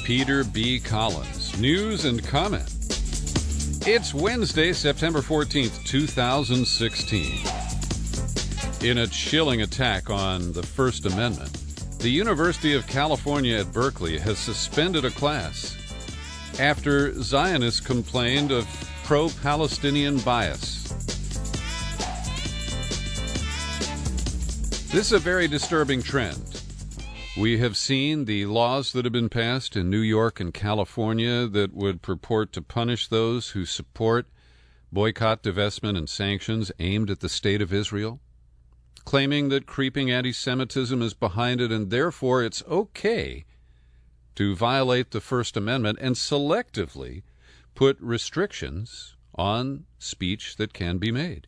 Peter B. Collins. News and comment. It's Wednesday, September 14th, 2016. In a chilling attack on the First Amendment, the University of California at Berkeley has suspended a class after Zionists complained of pro-Palestinian bias. This is a very disturbing trend. We have seen the laws that have been passed in New York and California that would purport to punish those who support boycott, divestment, and sanctions aimed at the State of Israel, claiming that creeping anti-Semitism is behind it and therefore it's okay to violate the First Amendment and selectively put restrictions on speech that can be made.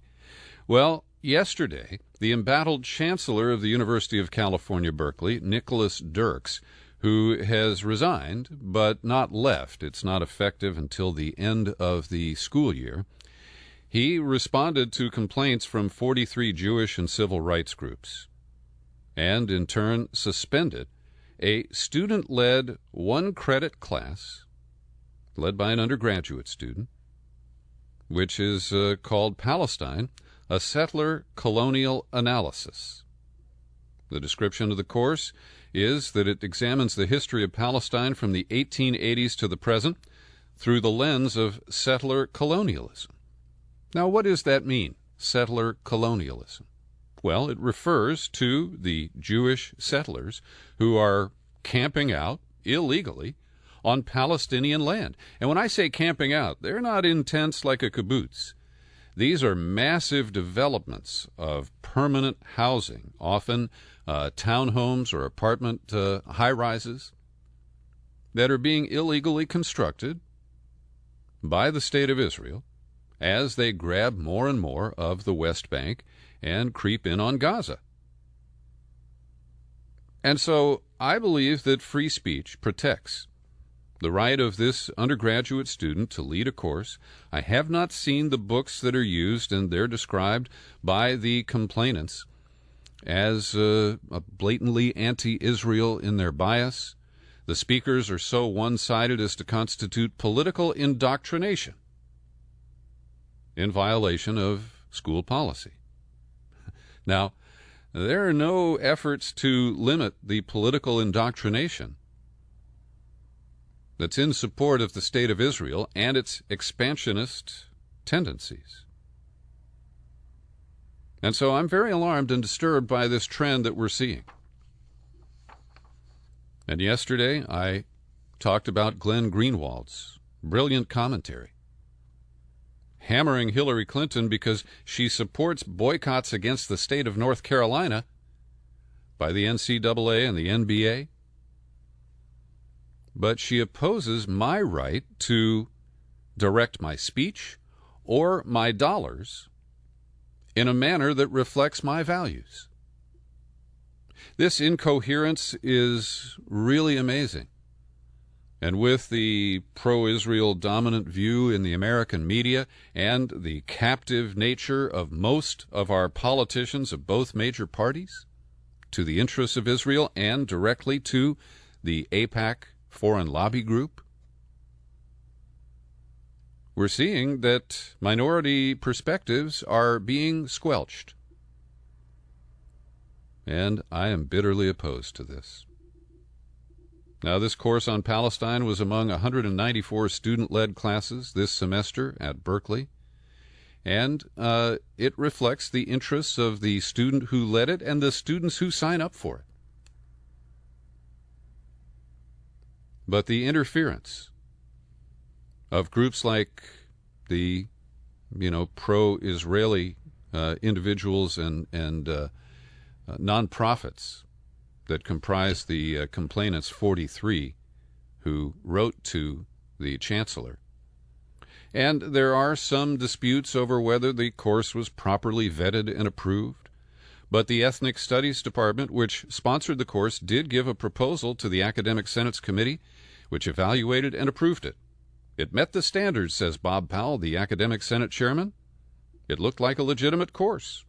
Well, yesterday, the embattled chancellor of the University of California, Berkeley, Nicholas Dirks, who has resigned but not left, it's not effective until the end of the school year, he responded to complaints from 43 Jewish and civil rights groups and, in turn, suspended a student-led one-credit class led by an undergraduate student, which is called Palestine, a Settler Colonial Analysis. The description of the course is that it examines the history of Palestine from the 1880s to the present through the lens of settler colonialism. Now, what does that mean, settler colonialism? Well, it refers to the Jewish settlers who are camping out illegally on Palestinian land. And when I say camping out, they're not in tents like a kibbutz. These are massive developments of permanent housing, often townhomes or apartment high-rises that are being illegally constructed by the State of Israel as they grab more and more of the West Bank and creep in on Gaza. And so I believe that free speech protects the right of this undergraduate student to lead a course. I have not seen the books that are used, and they're described by the complainants as blatantly anti-Israel in their bias. The speakers are so one-sided as to constitute political indoctrination in violation of school policy. Now, there are no efforts to limit the political indoctrination that's in support of the State of Israel and its expansionist tendencies. And so I'm very alarmed and disturbed by this trend that we're seeing. And yesterday I talked about Glenn Greenwald's brilliant commentary, hammering Hillary Clinton because she supports boycotts against the state of North Carolina by the NCAA and the NBA. But she opposes my right to direct my speech or my dollars in a manner that reflects my values. This incoherence is really amazing. And with the pro-Israel dominant view in the American media and the captive nature of most of our politicians of both major parties to the interests of Israel and directly to the AIPAC foreign lobby group, we're seeing that minority perspectives are being squelched. And I am bitterly opposed to this. Now, this course on Palestine was among 194 student-led classes this semester at Berkeley, and it reflects the interests of the student who led it and the students who sign up for it. But the interference of groups like the, pro-Israeli individuals and nonprofits that comprise the complainants 43 who wrote to the chancellor. And there are some disputes over whether the course was properly vetted and approved. But the Ethnic Studies Department, which sponsored the course, did give a proposal to the Academic Senate's committee, which evaluated and approved it. It met the standards, says Bob Powell, the Academic Senate chairman. It looked like a legitimate course.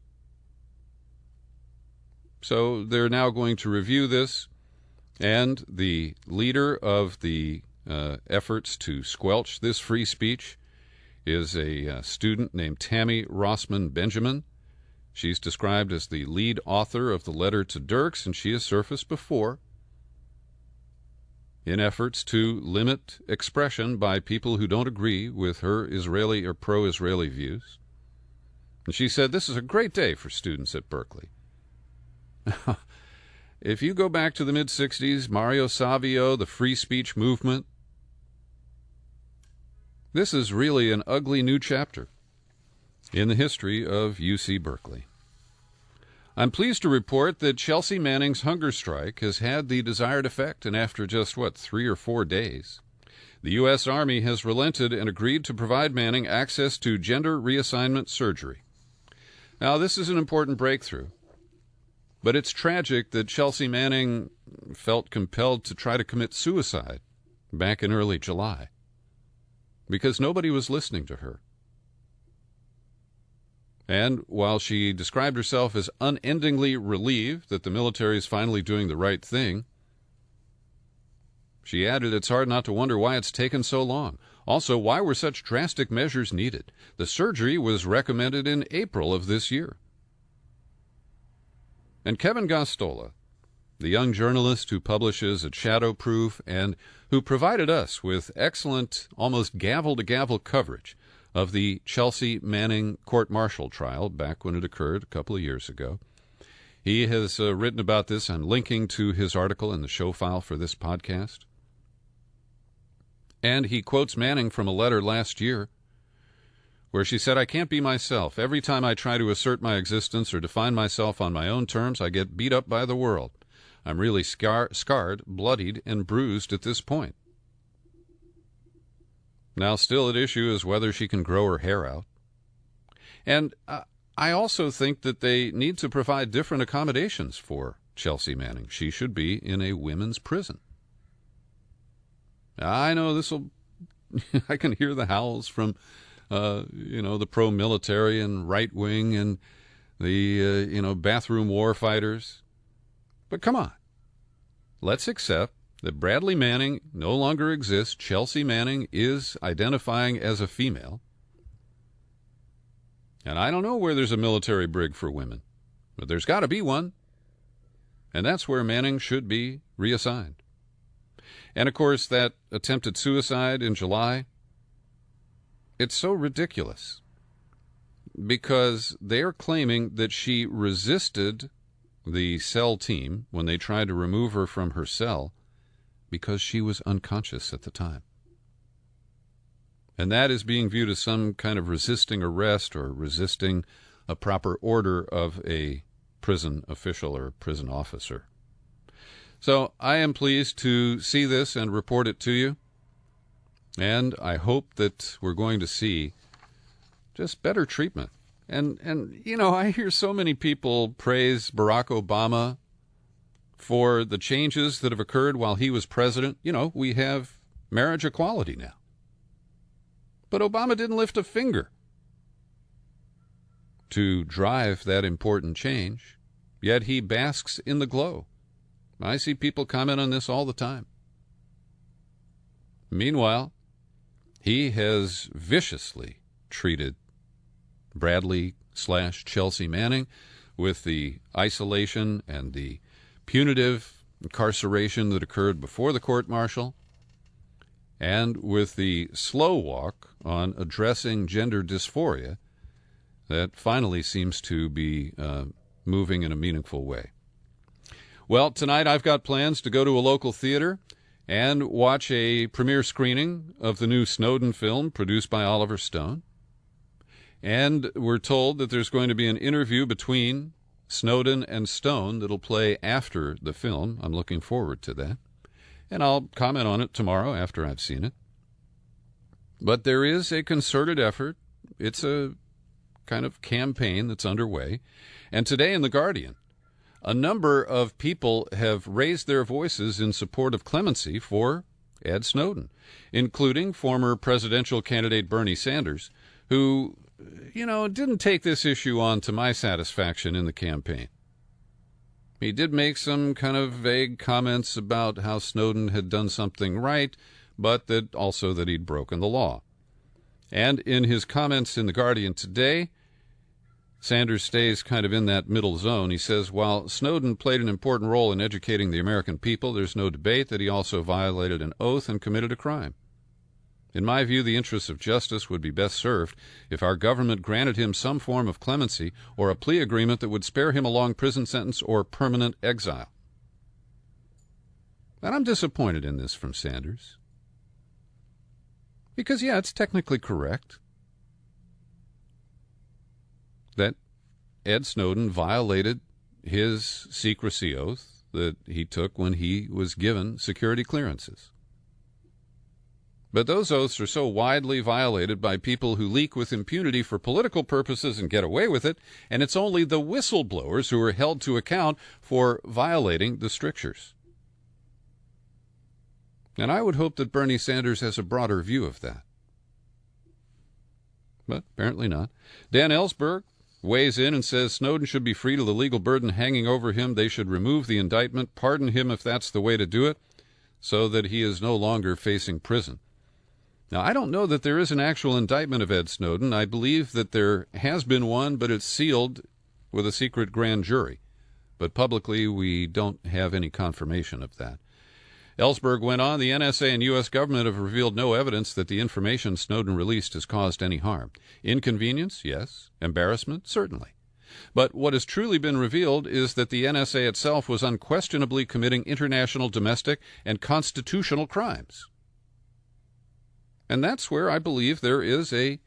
So they're now going to review this And the leader of the efforts to squelch this free speech is a student named Tammy Rossman Benjamin. She's described as the lead author of the letter to Dirks, and she has surfaced before in efforts to limit expression by people who don't agree with her Israeli or pro-Israeli views. And she said, "This is a great day for students at Berkeley." If you go back to the mid-'60s, Mario Savio, the free speech movement, this is really an ugly new chapter in the history of UC Berkeley. I'm pleased to report that Chelsea Manning's hunger strike has had the desired effect, and after just, 3 or 4 days, the U.S. Army has relented and agreed to provide Manning access to gender reassignment surgery. Now, this is an important breakthrough, but it's tragic that Chelsea Manning felt compelled to try to commit suicide back in early July because nobody was listening to her. And while she described herself as unendingly relieved that the military is finally doing the right thing, she added it's hard not to wonder why it's taken so long. Also, why were such drastic measures needed? The surgery was recommended in April of this year. And Kevin Gosztola, the young journalist who publishes at Shadowproof and who provided us with excellent, almost gavel-to-gavel coverage of the Chelsea Manning court-martial trial back when it occurred a couple of years ago. He has written about this. I'm linking to his article in the show file for this podcast. And he quotes Manning from a letter last year where she said, "I can't be myself. Every time I try to assert my existence or define myself on my own terms, I get beat up by the world. I'm really scarred, bloodied, and bruised at this point." Now, still at issue is whether she can grow her hair out. And I also think that they need to provide different accommodations for Chelsea Manning. She should be in a women's prison. I know I can hear the howls from, the pro-military and right-wing and the, bathroom war fighters. But come on. Let's accept that Bradley Manning no longer exists. Chelsea Manning is identifying as a female. And I don't know where there's a military brig for women, but there's got to be one. And that's where Manning should be reassigned. And, of course, that attempted suicide in July, it's so ridiculous because they're claiming that she resisted the cell team when they tried to remove her from her cell because she was unconscious at the time. And that is being viewed as some kind of resisting arrest or resisting a proper order of a prison official or prison officer. So I am pleased to see this and report it to you. And I hope that we're going to see just better treatment. And I hear so many people praise Barack Obama for the changes that have occurred while he was president. We have marriage equality now. But Obama didn't lift a finger to drive that important change, yet he basks in the glow. I see people comment on this all the time. Meanwhile, he has viciously treated Bradley/Chelsea Manning with the isolation and the punitive incarceration that occurred before the court-martial, and with the slow walk on addressing gender dysphoria that finally seems to be moving in a meaningful way. Well, tonight I've got plans to go to a local theater and watch a premiere screening of the new Snowden film produced by Oliver Stone. And we're told that there's going to be an interview between Snowden and Stone that'll play after the film. I'm looking forward to that. And I'll comment on it tomorrow after I've seen it. But there is a concerted effort. It's a kind of campaign that's underway. And today in The Guardian, a number of people have raised their voices in support of clemency for Ed Snowden, including former presidential candidate Bernie Sanders, who, didn't take this issue on to my satisfaction in the campaign. He did make some kind of vague comments about how Snowden had done something right, but that also that he'd broken the law. And in his comments in The Guardian today, Sanders stays kind of in that middle zone. He says, while Snowden played an important role in educating the American people, there's no debate that he also violated an oath and committed a crime. In my view, the interests of justice would be best served if our government granted him some form of clemency or a plea agreement that would spare him a long prison sentence or permanent exile. And I'm disappointed in this from Sanders. Because, yeah, it's technically correct that Ed Snowden violated his secrecy oath that he took when he was given security clearances. But those oaths are so widely violated by people who leak with impunity for political purposes and get away with it, and it's only the whistleblowers who are held to account for violating the strictures. And I would hope that Bernie Sanders has a broader view of that. But apparently not. Dan Ellsberg weighs in and says Snowden should be freed of the legal burden hanging over him. They should remove the indictment, pardon him if that's the way to do it, so that he is no longer facing prison. Now, I don't know that there is an actual indictment of Ed Snowden. I believe that there has been one, but it's sealed with a secret grand jury. But publicly, we don't have any confirmation of that. Ellsberg went on, the NSA and U.S. government have revealed no evidence that the information Snowden released has caused any harm. Inconvenience, yes. Embarrassment, certainly. But what has truly been revealed is that the NSA itself was unquestionably committing international, domestic, and constitutional crimes. And that's where I believe there is a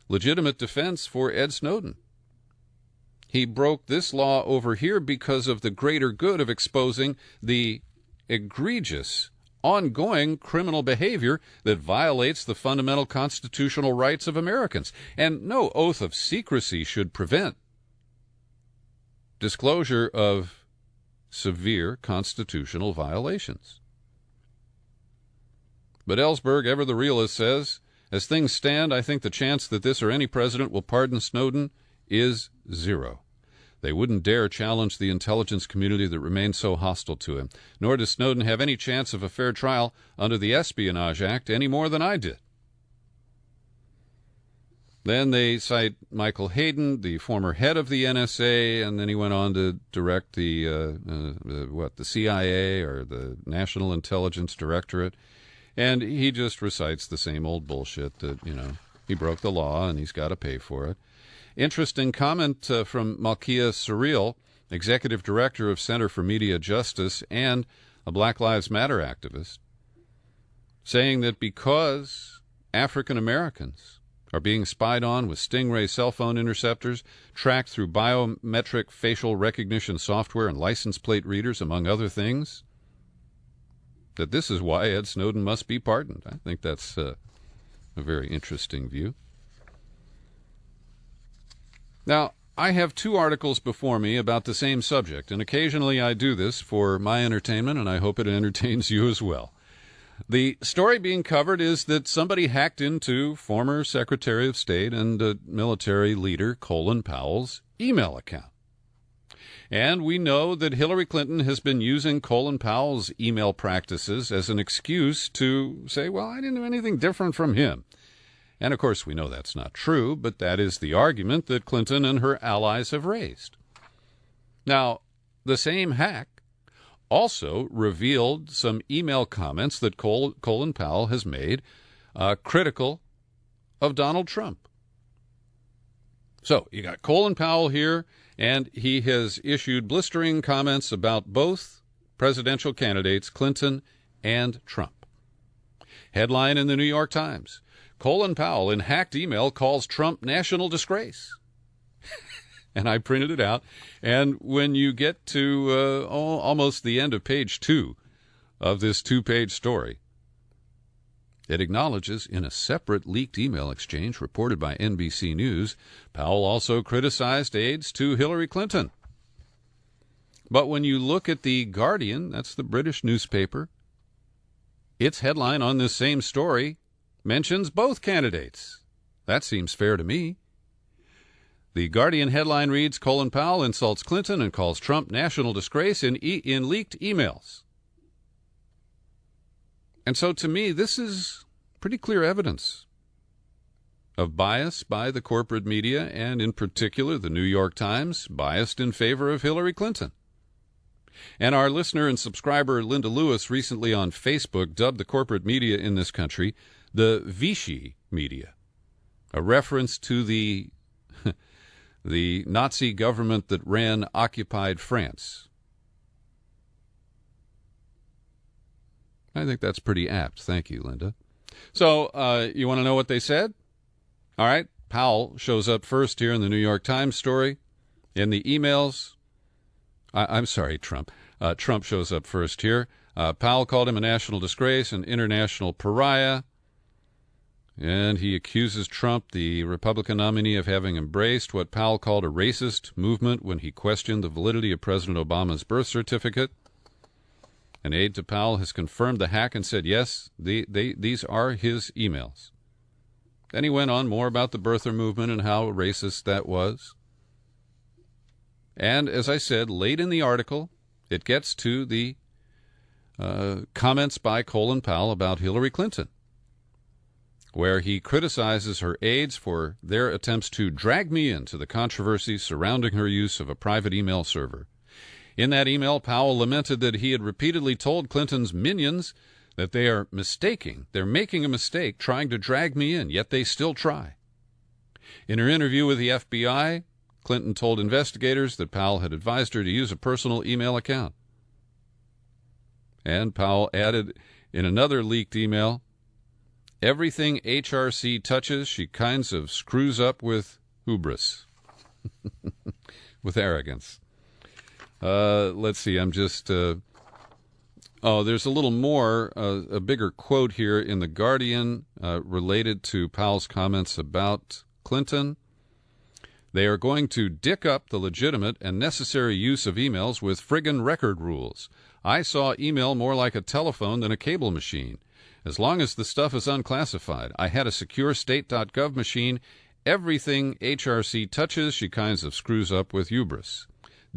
legitimate defense for Ed Snowden. He broke this law over here because of the greater good of exposing the egregious, ongoing criminal behavior that violates the fundamental constitutional rights of Americans. And no oath of secrecy should prevent disclosure of severe constitutional violations. But Ellsberg, ever the realist, says, as things stand, I think the chance that this or any president will pardon Snowden is zero. They wouldn't dare challenge the intelligence community that remains so hostile to him, nor does Snowden have any chance of a fair trial under the Espionage Act any more than I did. Then they cite Michael Hayden, the former head of the NSA, and then he went on to direct the CIA or the National Intelligence Directorate. And he just recites the same old bullshit that, he broke the law and he's got to pay for it. Interesting comment from Malkia Surreal, executive director of Center for Media Justice and a Black Lives Matter activist, saying that because African Americans are being spied on with Stingray cell phone interceptors, tracked through biometric facial recognition software and license plate readers, among other things, that this is why Ed Snowden must be pardoned. I think that's a very interesting view. Now, I have two articles before me about the same subject, and occasionally I do this for my entertainment, and I hope it entertains you as well. The story being covered is that somebody hacked into former Secretary of State and military leader Colin Powell's email account. And we know that Hillary Clinton has been using Colin Powell's email practices as an excuse to say, well, I didn't do anything different from him. And, of course, we know that's not true, but that is the argument that Clinton and her allies have raised. Now, the same hack also revealed some email comments that Colin Powell has made critical of Donald Trump. So you got Colin Powell here, and he has issued blistering comments about both presidential candidates, Clinton and Trump. Headline in the New York Times, Colin Powell in hacked email calls Trump national disgrace. And I printed it out, and when you get to almost the end of page 2 of this 2-page story, it acknowledges in a separate leaked email exchange reported by NBC News, Powell also criticized aides to Hillary Clinton. But when you look at The Guardian, that's the British newspaper, its headline on this same story mentions both candidates. That seems fair to me. The Guardian headline reads, Colin Powell insults Clinton and calls Trump national disgrace in leaked emails. And so to me, this is pretty clear evidence of bias by the corporate media, and in particular the New York Times, biased in favor of Hillary Clinton. And our listener and subscriber Linda Lewis recently on Facebook dubbed the corporate media in this country the Vichy media, a reference to the Nazi government that ran occupied France. I think that's pretty apt. Thank you, Linda. So, you want to know what they said? All right. Powell shows up first here in the New York Times story. In the emails, I'm sorry, Trump. Trump shows up first here. Powell called him a national disgrace, an international pariah. And he accuses Trump, the Republican nominee, of having embraced what Powell called a racist movement when he questioned the validity of President Obama's birth certificate. An aide to Powell has confirmed the hack and said, yes, these are his emails. Then he went on more about the birther movement and how racist that was. And as I said, late in the article, it gets to the comments by Colin Powell about Hillary Clinton, where he criticizes her aides for their attempts to drag me into the controversy surrounding her use of a private email server. In that email, Powell lamented that he had repeatedly told Clinton's minions that they are mistaking. They're making a mistake trying to drag me in, yet they still try. In her interview with the FBI, Clinton told investigators that Powell had advised her to use a personal email account. And Powell added in another leaked email, everything HRC touches, she kinds of screws up with hubris, with arrogance. Let's see, I'm just... there's a little more, a bigger quote here in The Guardian related to Powell's comments about Clinton. They are going to dick up the legitimate and necessary use of emails with friggin' record rules. I saw email more like a telephone than a cable machine. As long as the stuff is unclassified. I had a secure state.gov machine. Everything HRC touches, she kinds of screws up with hubris.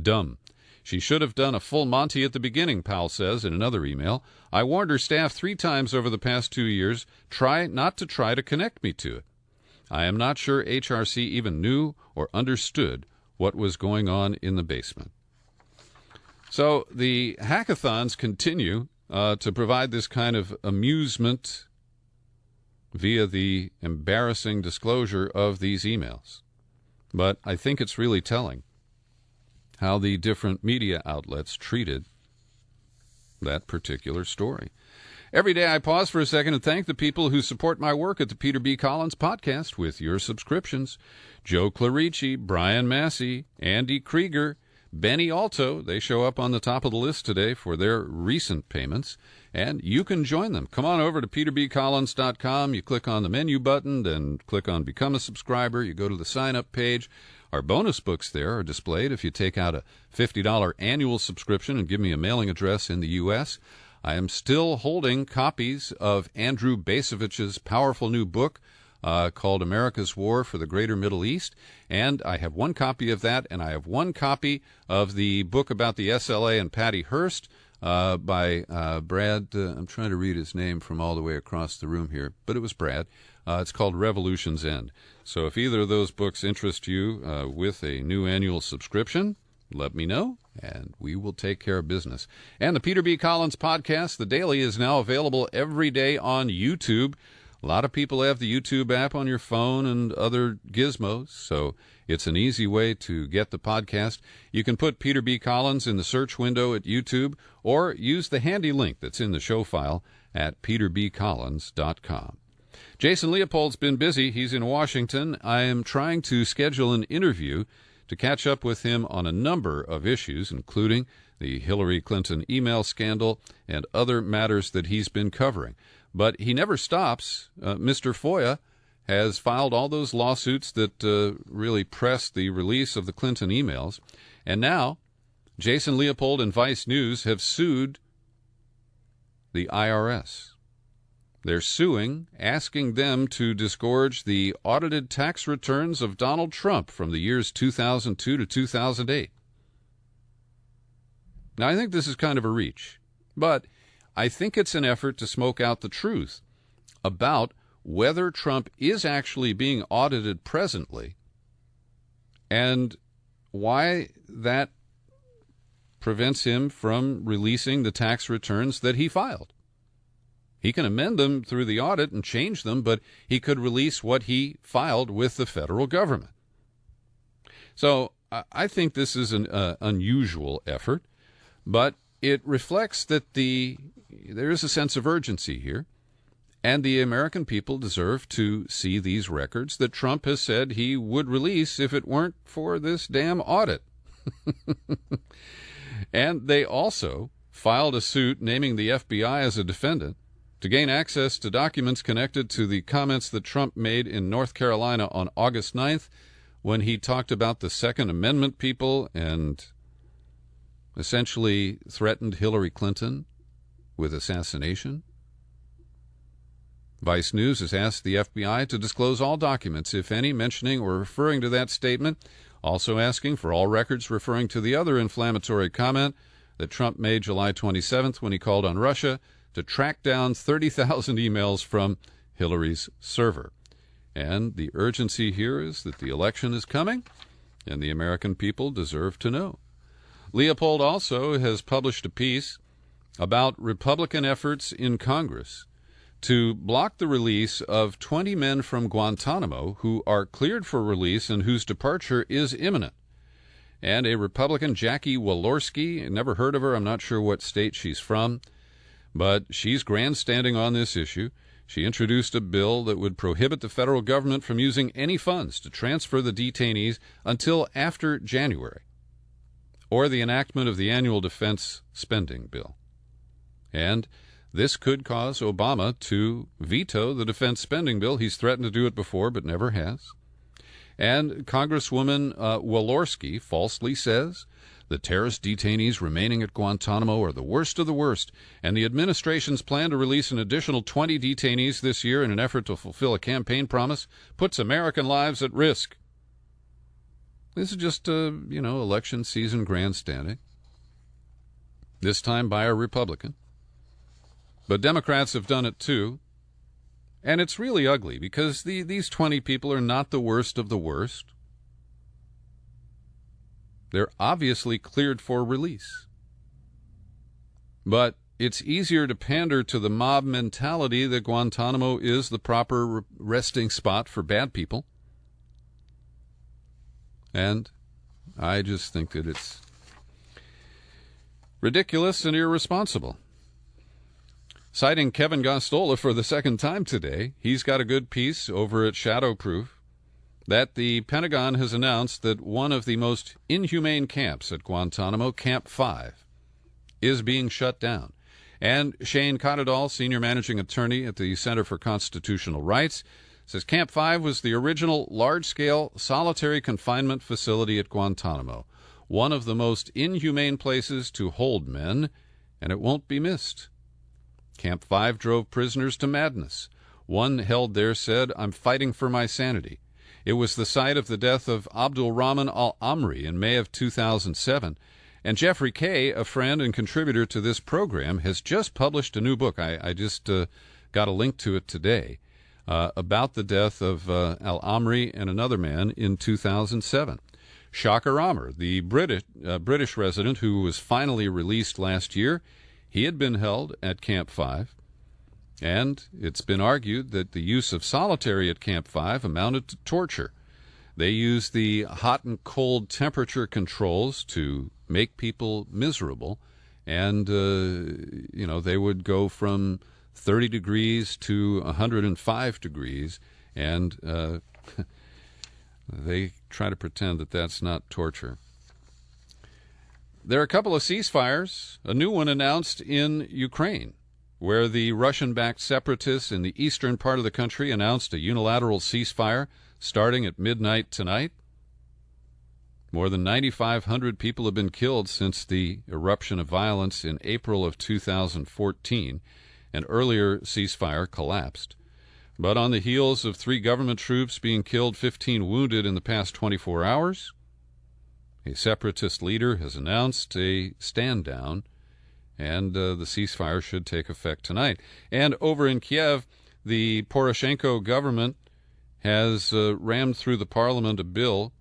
Dumb. She should have done a full Monty at the beginning, Powell says in another email. I warned her staff 3 times over the past 2 years, try to connect me to it. I am not sure HRC even knew or understood what was going on in the basement. So the hackathons continue to provide this kind of amusement via the embarrassing disclosure of these emails. But I think it's really telling how the different media outlets treated that particular story. Every day I pause for a second and thank the people who support my work at the Peter B. Collins Podcast with your subscriptions. Joe Clarici, Brian Massey, Andy Krieger, Benny Alto, they show up on the top of the list today for their recent payments, and you can join them. Come on over to peterbcollins.com. You click on the menu button, then click on Become a Subscriber. You go to the sign-up page. Our bonus books there are displayed if you take out a $50 annual subscription and give me a mailing address in the U.S. I am still holding copies of Andrew Bacevich's powerful new book called America's War for the Greater Middle East, and I have 1 copy of that, and I have 1 copy of the book about the SLA and Patty Hearst by Brad. I'm trying to read his name from all the way across the room here, but it was Brad. It's called Revolution's End. So if either of those books interest you with a new annual subscription, let me know, and we will take care of business. And the Peter B. Collins Podcast, The Daily, is now available every day on YouTube. A lot of people have the YouTube app on your phone and other gizmos, so it's an easy way to get the podcast. You can put Peter B. Collins in the search window at YouTube, or use the handy link that's in the show file at peterbcollins.com. Jason Leopold's been busy. He's in Washington. I am trying to schedule an interview to catch up with him on a number of issues, including the Hillary Clinton email scandal and other matters that he's been covering. But he never stops. Mr. Foya has filed all those lawsuits that really pressed the release of the Clinton emails. And now Jason Leopold and Vice News have sued the IRS. They're suing, asking them to disgorge the audited tax returns of Donald Trump from the years 2002 to 2008. Now, I think this is kind of a reach, but I think it's an effort to smoke out the truth about whether Trump is actually being audited presently and why that prevents him from releasing the tax returns that he filed. He can amend them through the audit and change them, but he could release what he filed with the federal government. So I think this is an unusual effort, but it reflects that there is a sense of urgency here, and the American people deserve to see these records that Trump has said he would release if it weren't for this damn audit. And they also filed a suit naming the FBI as a defendant to gain access to documents connected to the comments that Trump made in North Carolina on August 9th when he talked about the Second Amendment people and essentially threatened Hillary Clinton with assassination. Vice News has asked the FBI to disclose all documents, if any, mentioning or referring to that statement, also asking for all records referring to the other inflammatory comment that Trump made July 27th when he called on Russia to track down 30,000 emails from Hillary's server. And the urgency here is that the election is coming, and the American people deserve to know. Leopold also has published a piece about Republican efforts in Congress to block the release of 20 men from Guantanamo who are cleared for release and whose departure is imminent. And a Republican, Jackie Walorski, never heard of her, I'm not sure what state she's from, but she's grandstanding on this issue. She introduced a bill that would prohibit the federal government from using any funds to transfer the detainees until after January, or the enactment of the annual defense spending bill. And this could cause Obama to veto the defense spending bill. He's threatened to do it before, but never has. And Congresswoman Walorski falsely says the terrorist detainees remaining at Guantanamo are the worst of the worst, and the administration's plan to release an additional 20 detainees this year in an effort to fulfill a campaign promise puts American lives at risk. This is just, election season grandstanding, this time by a Republican. But Democrats have done it too, and it's really ugly because these 20 people are not the worst of the worst. They're obviously cleared for release. But it's easier to pander to the mob mentality that Guantanamo is the proper resting spot for bad people. And I just think that it's ridiculous and irresponsible. Citing Kevin Gosztola for the second time today, he's got a good piece over at Shadowproof that the Pentagon has announced that one of the most inhumane camps at Guantanamo, Camp 5, is being shut down. And Shane Cottedall, senior managing attorney at the Center for Constitutional Rights, says Camp 5 was the original large-scale solitary confinement facility at Guantanamo, one of the most inhumane places to hold men, and it won't be missed. Camp 5 drove prisoners to madness. One held there said, "I'm fighting for my sanity." It was the site of the death of Abdul Rahman al-Amri in May of 2007. And Jeffrey Kay, a friend and contributor to this program, has just published a new book. I just got a link to it today about the death of al-Amri and another man in 2007. Shakar Amr, the British resident who was finally released last year, he had been held at Camp 5, and it's been argued that the use of solitary at Camp 5 amounted to torture. They used the hot and cold temperature controls to make people miserable, and, they would go from 30 degrees to 105 degrees, and they try to pretend that that's not torture. There are a couple of ceasefires, a new one announced in Ukraine, where the Russian-backed separatists in the eastern part of the country announced a unilateral ceasefire starting at midnight tonight. More than 9,500 people have been killed since the eruption of violence in April of 2014, An earlier ceasefire collapsed. But on the heels of 3 government troops being killed, 15 wounded in the past 24 hours, a separatist leader has announced a stand-down, and the ceasefire should take effect tonight. And over in Kiev, the Poroshenko government has rammed through the parliament a bill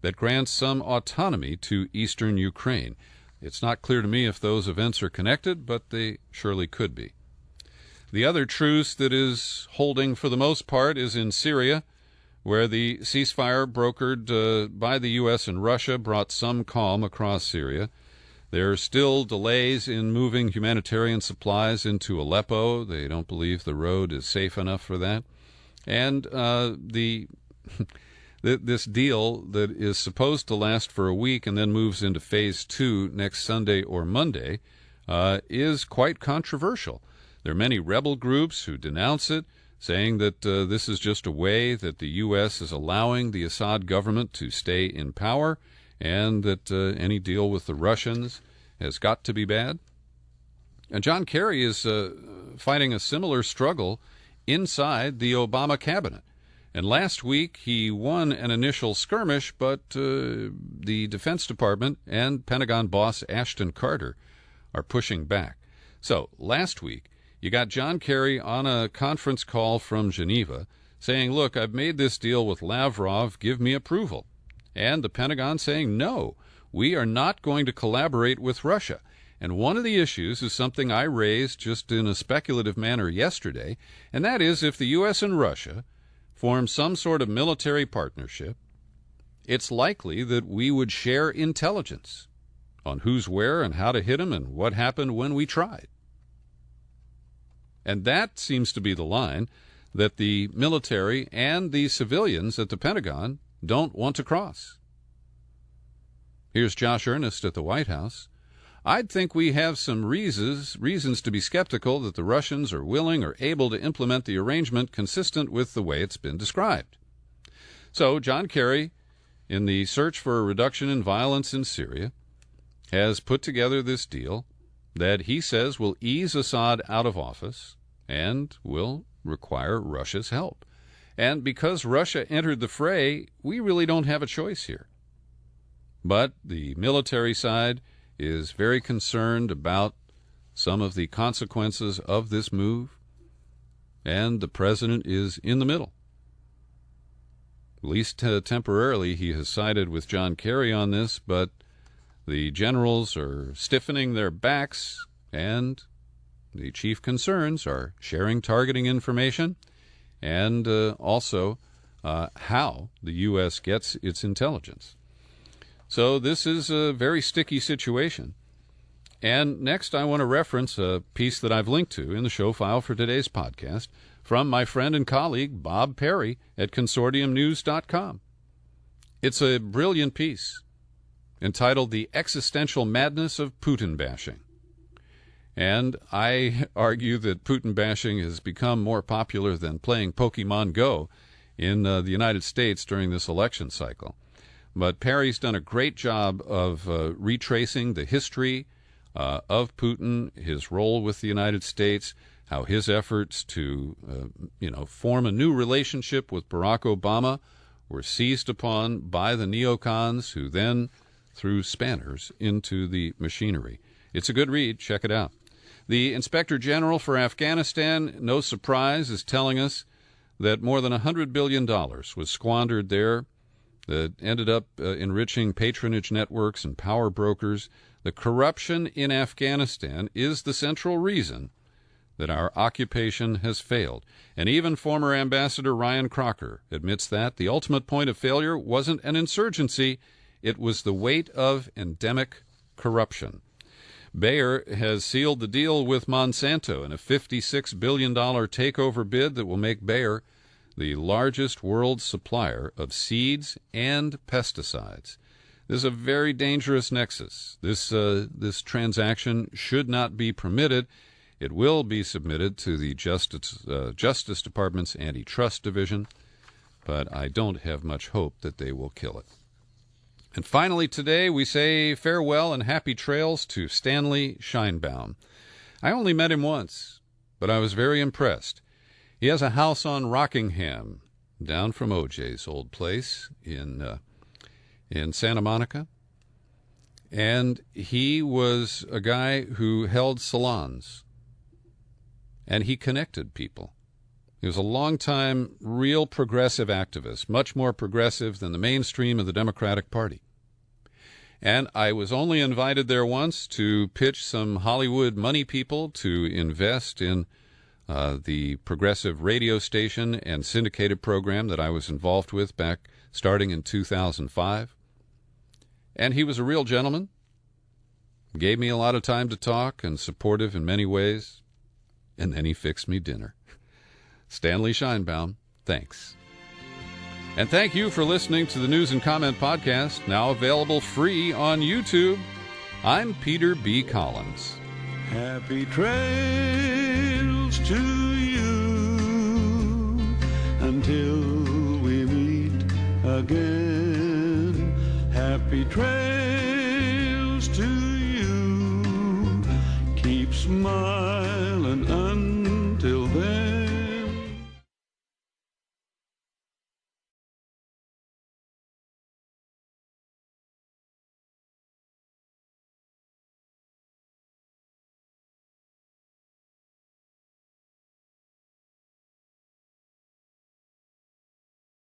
that grants some autonomy to eastern Ukraine. It's not clear to me if those events are connected, but they surely could be. The other truce that is holding for the most part is in Syria, where the ceasefire brokered by the U.S. and Russia brought some calm across Syria. There are still delays in moving humanitarian supplies into Aleppo. They don't believe the road is safe enough for that. And this deal that is supposed to last for a week and then moves into Phase 2 next Sunday or Monday is quite controversial. There are many rebel groups who denounce it, saying that this is just a way that the U.S. is allowing the Assad government to stay in power, and that any deal with the Russians has got to be bad. And John Kerry is fighting a similar struggle inside the Obama cabinet. And last week he won an initial skirmish, but the Defense Department and Pentagon boss Ashton Carter are pushing back. So last week you got John Kerry on a conference call from Geneva saying, look, I've made this deal with Lavrov, give me approval. And the Pentagon saying, no, we are not going to collaborate with Russia. And one of the issues is something I raised just in a speculative manner yesterday, and that is if the U.S. and Russia form some sort of military partnership, it's likely that we would share intelligence on who's where and how to hit them and what happened when we tried. And that seems to be the line that the military and the civilians at the Pentagon don't want to cross. Here's Josh Earnest at the White House. I'd think we have some reasons to be skeptical that the Russians are willing or able to implement the arrangement consistent with the way it's been described. So John Kerry, in the search for a reduction in violence in Syria, has put together this deal that he says will ease Assad out of office and will require Russia's help. And because Russia entered the fray, we really don't have a choice here. But the military side is very concerned about some of the consequences of this move, and the president is in the middle. At least temporarily he has sided with John Kerry on this, but the generals are stiffening their backs, and the chief concerns are sharing targeting information and also how the U.S. gets its intelligence. So this is a very sticky situation. And next I want to reference a piece that I've linked to in the show file for today's podcast from my friend and colleague Bob Perry at consortiumnews.com. It's a brilliant piece entitled The Existential Madness of Putin Bashing. And I argue that Putin bashing has become more popular than playing Pokemon Go in the United States during this election cycle. But Perry's done a great job of retracing the history of Putin, his role with the United States, how his efforts to, form a new relationship with Barack Obama were seized upon by the neocons who then threw spanners into the machinery. It's a good read. Check it out. The Inspector General for Afghanistan, no surprise, is telling us that more than $100 billion was squandered there, that ended up enriching patronage networks and power brokers. The corruption in Afghanistan is the central reason that our occupation has failed. And even former Ambassador Ryan Crocker admits that the ultimate point of failure wasn't an insurgency, it was the weight of endemic corruption. Bayer has sealed the deal with Monsanto in a $56 billion takeover bid that will make Bayer the largest world supplier of seeds and pesticides. This is a very dangerous nexus. This transaction should not be permitted. It will be submitted to the Justice Department's Antitrust Division, but I don't have much hope that they will kill it. And finally today we say farewell and happy trails to Stanley Scheinbaum. I only met him once, but I was very impressed. He has a house on Rockingham, down from O.J.'s old place in Santa Monica. And he was a guy who held salons, and he connected people. He was a long-time, real progressive activist, much more progressive than the mainstream of the Democratic Party. And I was only invited there once to pitch some Hollywood money people to invest in the progressive radio station and syndicated program that I was involved with back starting in 2005. And he was a real gentleman, gave me a lot of time to talk and supportive in many ways. And then he fixed me dinner. Stanley Scheinbaum, thanks. And thank you for listening to the News and Comment Podcast, now available free on YouTube. I'm Peter B. Collins. Happy trails to you until we meet again. Happy trails.